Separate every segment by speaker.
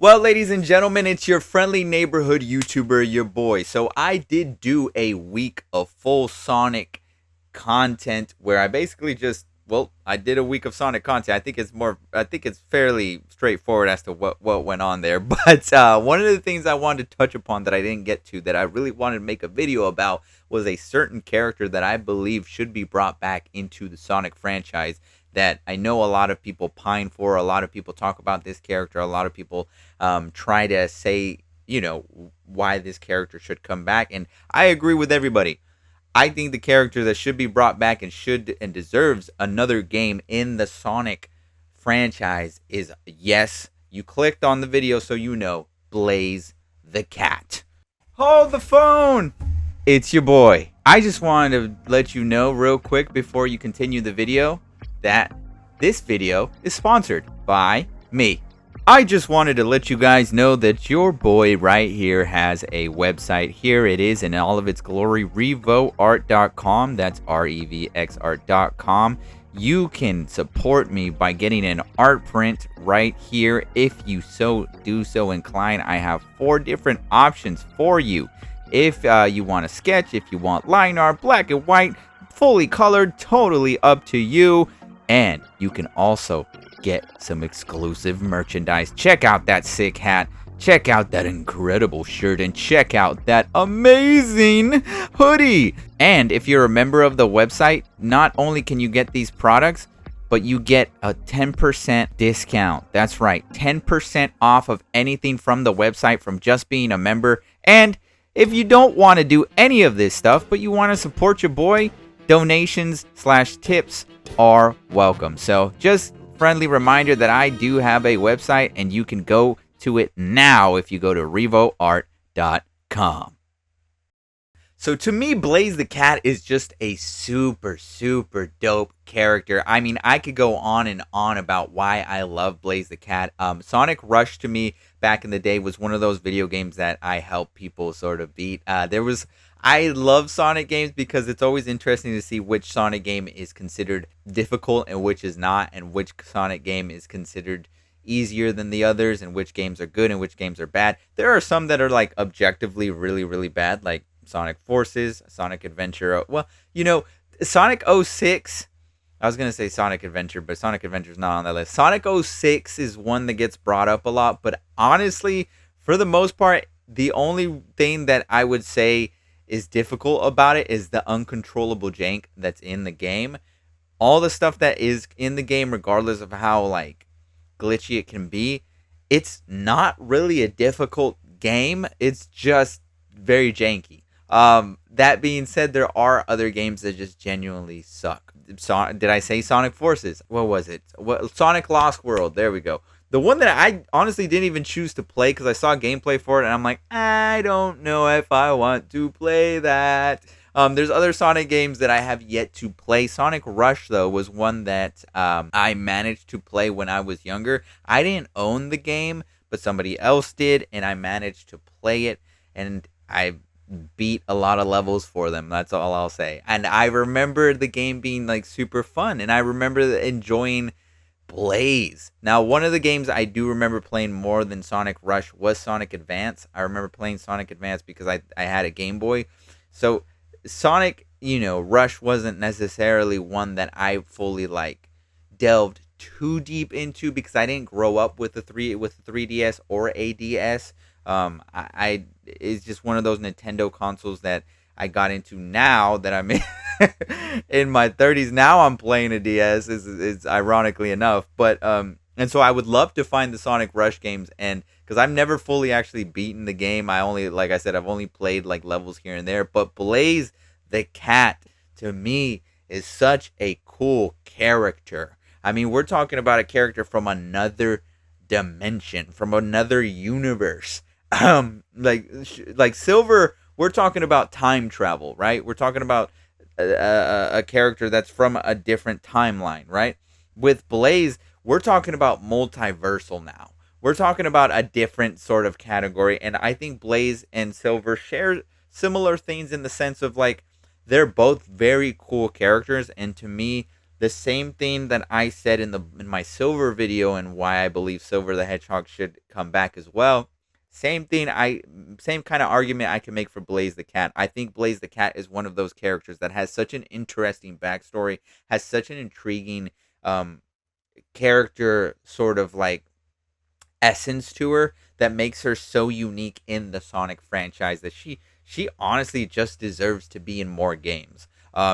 Speaker 1: Well, ladies and gentlemen, it's your friendly neighborhood YouTuber, your boy. So I did do a week of full Sonic content where I basically I did a week of Sonic content. I think it's fairly straightforward as to what went on there. But one of the things I wanted to touch upon that I didn't get to that I really wanted to make a video about was a certain character that I believe should be brought back into the Sonic franchise that I know a lot of people pine for. A lot of people talk about this character. A lot of people try to say, why this character should come back. And I agree with everybody. I think the character that should be brought back and should and deserves another game in the Sonic franchise is, yes, you clicked on the video so you know, Blaze the Cat. Hold the phone! It's your boy. I just wanted to let you know real quick before you continue the video that this video is sponsored by me. I just wanted to let you guys know that your boy right here has a website. Here it is in all of its glory, revoart.com. That's REVXArt.com. You can support me by getting an art print right here if you do so incline. I have 4 different options for you. If you want to sketch, if you want line art, black and white, fully colored, totally up to you. And you can also get some exclusive merchandise. Check out that sick hat. Check out that incredible shirt. And check out that amazing hoodie. And if you're a member of the website, not only can you get these products, but you get a 10% discount. That's right, 10% off of anything from the website from just being a member. And if you don't want to do any of this stuff, but you want to support your boy, donations/tips are welcome. So just friendly reminder that I do have a website and you can go to it now if you go to revoart.com. So to me, Blaze the Cat is just a super, super dope character. I mean, I could go on and on about why I love Blaze the Cat. Sonic Rush to me back in the day was one of those video games that I helped people sort of beat. I love Sonic games because it's always interesting to see which Sonic game is considered difficult and which is not, and which Sonic game is considered easier than the others, and which games are good and which games are bad. There are some that are like objectively really, really bad, like Sonic Forces, Sonic Adventure. Well, Sonic 06. I was going to say Sonic Adventure, but Sonic Adventure is not on that list. Sonic 06 is one that gets brought up a lot, but honestly, for the most part, the only thing that I would say is difficult about it is the uncontrollable jank that's in the game. All the stuff that is in the game, regardless of how like glitchy it can be, it's not really a difficult game. It's just very janky. That being said, there are other games that just genuinely suck. Did I say Sonic Forces? What was it? Sonic Lost World. There we go. The one that I honestly didn't even choose to play because I saw gameplay for it and I'm like, I don't know if I want to play that. There's other Sonic games that I have yet to play. Sonic Rush, though, was one that I managed to play when I was younger. I didn't own the game, but somebody else did, and I managed to play it, and I beat a lot of levels for them. That's all I'll say. And I remember the game being like super fun, and I remember enjoying Blaze. Now, one of the games I do remember playing more than Sonic Rush was Sonic Advance. I remember playing Sonic Advance because I had a Game Boy. So Sonic, Rush wasn't necessarily one that I fully like delved too deep into because I didn't grow up with the 3DS or a DS. It's just one of those Nintendo consoles that I got into now that I'm in my 30s. Now I'm playing a DS, is ironically enough. But and so I would love to find the Sonic Rush games, and because I've never fully actually beaten the game. Like I said, I've only played like levels here and there. But Blaze the Cat to me is such a cool character. I mean, we're talking about a character from another dimension, from another universe. Like Silver, we're talking about time travel, right? We're talking about a character that's from a different timeline, right? With Blaze, we're talking about multiversal now. We're talking about a different sort of category, and I think Blaze and Silver share similar things in the sense of like they're both very cool characters, and to me, the same thing that I said in my Silver video and why I believe Silver the Hedgehog should come back as well. Same kind of argument I can make for Blaze the Cat. I think Blaze the Cat is one of those characters that has such an interesting backstory, has such an intriguing um character sort of like essence to her that makes her so unique in the Sonic franchise that she honestly just deserves to be in more games.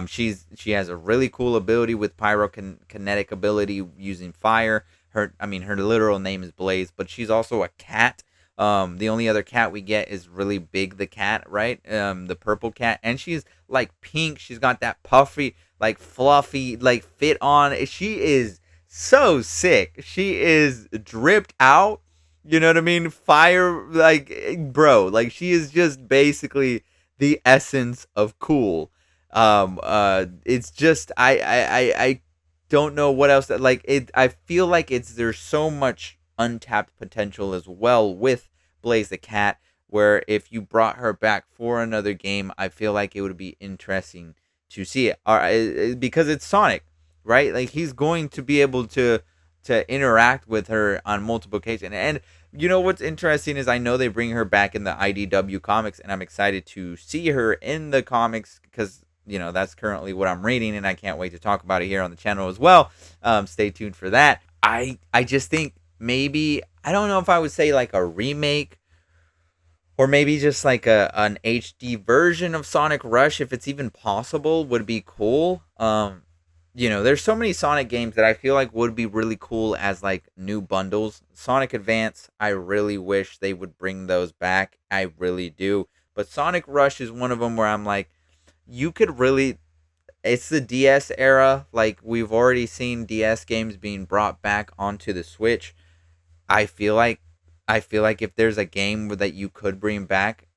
Speaker 1: She has a really cool ability with pyrokinetic ability using fire. Her literal name is Blaze, but she's also a cat. The only other cat we get is really Big the cat, right? The purple cat, and she's like pink. She's got that puffy, like fluffy, like fit on. She is so sick. She is dripped out. You know what I mean? Fire, like, bro, like she is just basically the essence of cool. It's just I don't know what else that like it. I feel like there's so much untapped potential as well with Blaze the Cat. Where if you brought her back for another game, I feel like it would be interesting to see it. Because it's Sonic, right? Like he's going to be able to interact with her on multiple occasions. And you know what's interesting is I know they bring her back in the IDW comics, and I'm excited to see her in the comics because that's currently what I'm reading, and I can't wait to talk about it here on the channel as well. Stay tuned for that. I just think maybe I don't know if I would say like a remake or maybe just like an HD version of Sonic Rush, if it's even possible, would be cool. There's so many Sonic games that I feel like would be really cool as like new bundles. Sonic Advance, I really wish they would bring those back. I really do. But Sonic Rush is one of them where I'm like, you could really. It's the DS era. Like we've already seen DS games being brought back onto the Switch. I feel like if there's a game that you could bring back,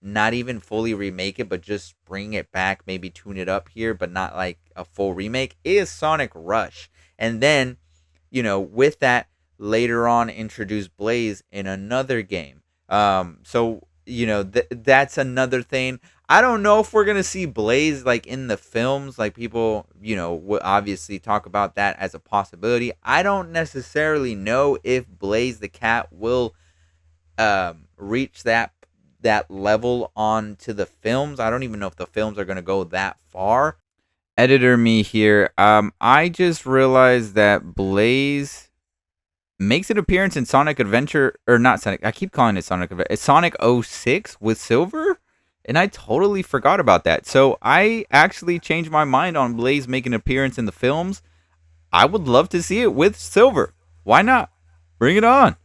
Speaker 1: not even fully remake it, but just bring it back, maybe tune it up here, but not like a full remake, is Sonic Rush. And then, with that, later on introduce Blaze in another game. That's another thing. I don't know if we're going to see Blaze like in the films, like people, would obviously talk about that as a possibility. I don't necessarily know if Blaze the Cat will reach that level onto the films. I don't even know if the films are going to go that far. Editor me here. I just realized that Blaze makes an appearance in Sonic Adventure, or not Sonic. I keep calling it Sonic Adventure. It's Sonic 06 with Silver, and I totally forgot about that. So I actually changed my mind on Blaze making an appearance in the films. I would love to see it with Silver. Why not? Bring it on.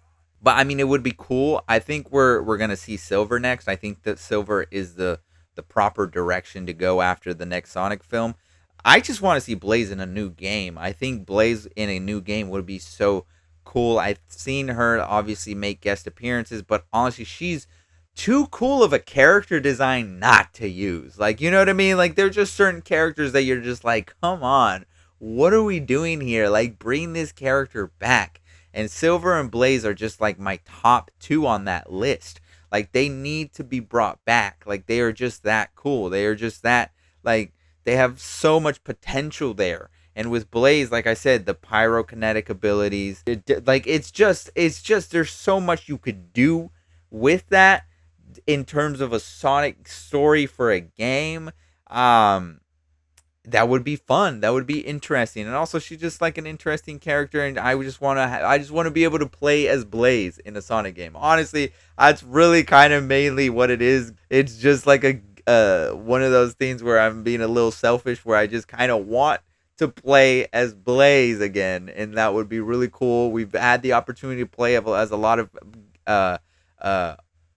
Speaker 1: But I mean, it would be cool. I think we're gonna see Silver next. I think that Silver is the proper direction to go after the next Sonic film. I just want to see Blaze in a new game. I think Blaze in a new game would be so cool. I've seen her obviously make guest appearances, but honestly, she's too cool of a character design not to use. Like, you know what I mean? Like, there's just certain characters that you're just like, come on, what are we doing here? Like, bring this character back. And Silver and Blaze are just like my top two on that list. Like, they need to be brought back. Like, they are just that cool. They are just that, like, they have so much potential there. And with Blaze, like I said, the pyrokinetic abilities, it's just there's so much you could do with that in terms of a Sonic story for a game. That would be fun. That would be interesting. And also, she's just like an interesting character, and I just want to be able to play as Blaze in a Sonic game. Honestly, that's really kind of mainly what it is. It's just like a one of those things where I'm being a little selfish, where I just kind of want to play as Blaze again, and that would be really cool. We've had the opportunity to play as a lot of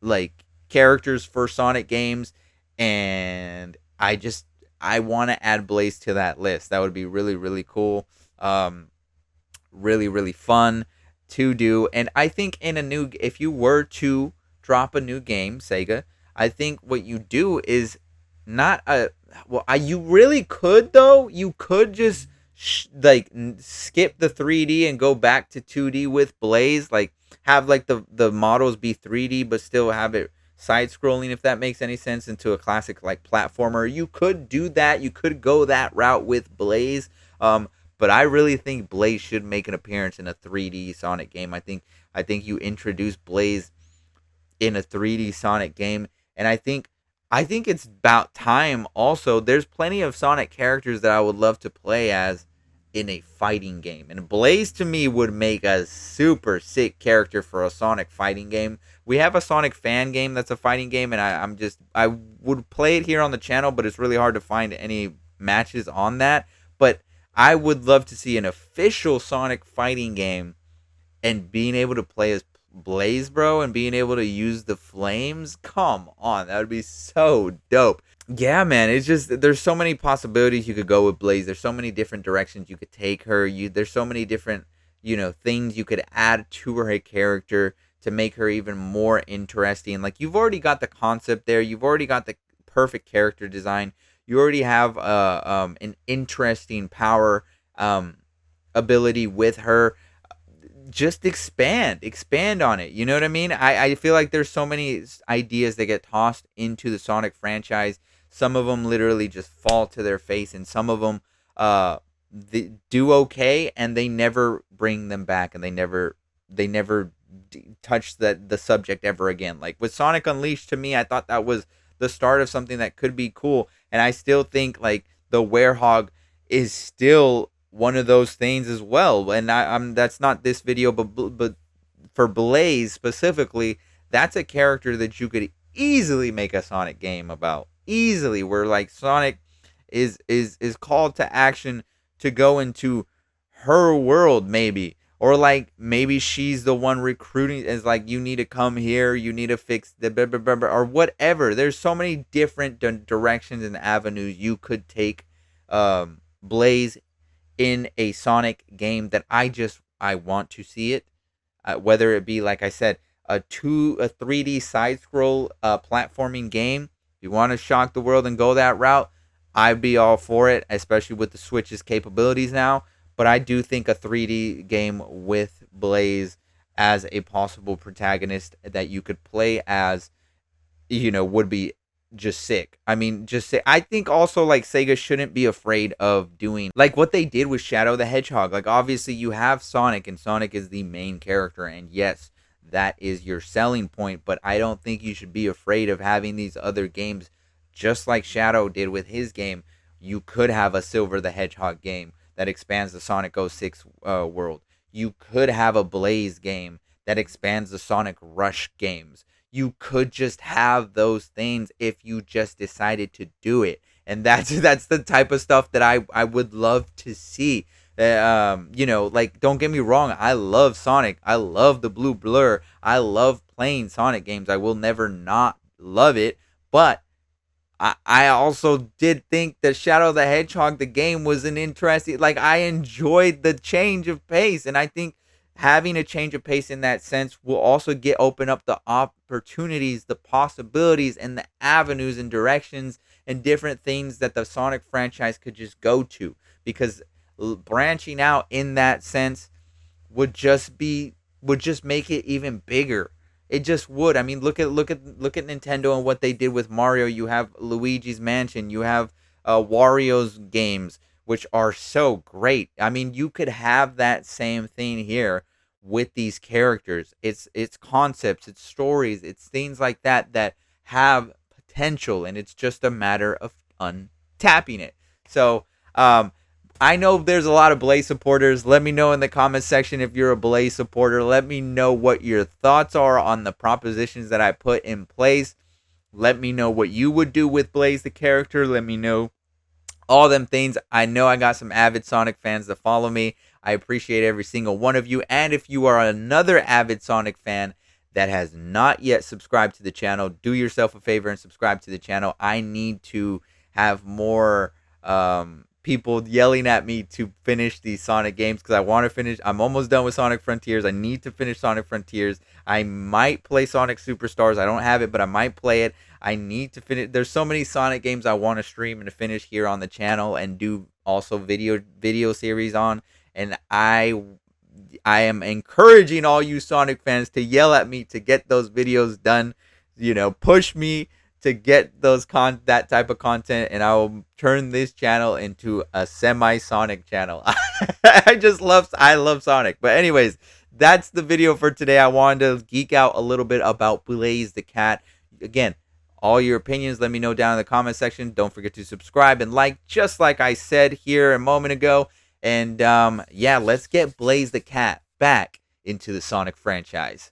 Speaker 1: like characters for Sonic games, and I want to add Blaze to that list. That would be really, really cool. Really, really fun to do. And I think if you were to drop a new game, Sega, I think what you do is not you really could though. You could just skip the 3D and go back to 2D with Blaze. Like have like the models be 3D, but still have it side scrolling, if that makes any sense, into a classic like platformer. You could do that. You could go that route with Blaze. But I really think Blaze should make an appearance in a 3D Sonic game. I think you introduce Blaze in a 3D Sonic game, and I think it's about time. Also, there's plenty of Sonic characters that I would love to play as in a fighting game, and Blaze to me would make a super sick character for a Sonic fighting game. We have a Sonic fan game that's a fighting game, and I would play it here on the channel, but it's really hard to find any matches on that. But I would love to see an official Sonic fighting game and being able to play as Blaze, bro, and being able to use the flames. Come on, that would be so dope. Yeah, man, it's just there's so many possibilities you could go with Blaze. There's so many different directions you could take her. There's so many different, things you could add to her character to make her even more interesting. Like, you've already got the concept there. You've already got the perfect character design. You already have an interesting power ability with her. Just expand on it. You know what I mean? I feel like there's so many ideas that get tossed into the Sonic franchise. Some of them literally just fall to their face, and some of them they do okay, and they never bring them back, and they never touch the subject ever again. Like with Sonic Unleashed, to me, I thought that was the start of something that could be cool, and I still think like the Werehog is still one of those things as well. And I'm that's not this video, but for Blaze specifically, that's a character that you could easily make a Sonic game about. Easily, where like Sonic is called to action to go into her world, maybe. Or like maybe she's the one recruiting, is like, you need to come here, you need to fix the blah, blah, blah, blah, or whatever. There's so many different directions and avenues you could take Blaze in a Sonic game that I want to see it. Whether it be, like I said, a 3D side scroll platforming game. If you want to shock the world and go that route, I'd be all for it, especially with the Switch's capabilities now. But I do think a 3D game with Blaze as a possible protagonist that you could play as, would be just sick. I mean, just sick. I think also like Sega shouldn't be afraid of doing like what they did with Shadow the Hedgehog. Like, obviously you have Sonic, and Sonic is the main character, and yes, that is your selling point, but I don't think you should be afraid of having these other games, just like Shadow did with his game. You could have a Silver the Hedgehog game that expands the Sonic 06 world. You could have a Blaze game that expands the Sonic Rush games. You could just have those things if you just decided to do it. And that's the type of stuff that I would love to see. Like, don't get me wrong, I love Sonic. I love the Blue Blur. I love playing Sonic games. I will never not love it. But I also did think that Shadow the Hedgehog, the game, was an interesting, like, I enjoyed the change of pace, and I think having a change of pace in that sense will also open up the opportunities, the possibilities, and the avenues and directions and different things that the Sonic franchise could just go to, because branching out in that sense would just make it even bigger. It just would. I mean, look at Nintendo and what they did with Mario. You have Luigi's Mansion. You have Wario's games, which are so great. I mean, you could have that same thing here with these characters. It's concepts, it's stories, it's things like that have potential, and it's just a matter of untapping it. So, I know there's a lot of Blaze supporters. Let me know in the comment section if you're a Blaze supporter. Let me know what your thoughts are on the propositions that I put in place. Let me know what you would do with Blaze the character. Let me know all them things. I know I got some avid Sonic fans that follow me. I appreciate every single one of you. And if you are another avid Sonic fan that has not yet subscribed to the channel, do yourself a favor and subscribe to the channel. I need to have more people yelling at me to finish these Sonic games, because I want to finish. I'm almost done with Sonic Frontiers. I need to finish Sonic Frontiers. I might play Sonic Superstars. I don't have it, but I might play it. I need to finish. There's so many Sonic games I want to stream and to finish here on the channel and do also video series on. And I am encouraging all you Sonic fans to yell at me to get those videos done, push me to get that type of content, and I will turn this channel into a semi-Sonic channel. I love Sonic. But anyways, that's the video for today. I wanted to geek out a little bit about Blaze the Cat. Again, all your opinions, let me know down in the comment section. Don't forget to subscribe and like, just like I said here a moment ago. And yeah, let's get Blaze the Cat back into the Sonic franchise.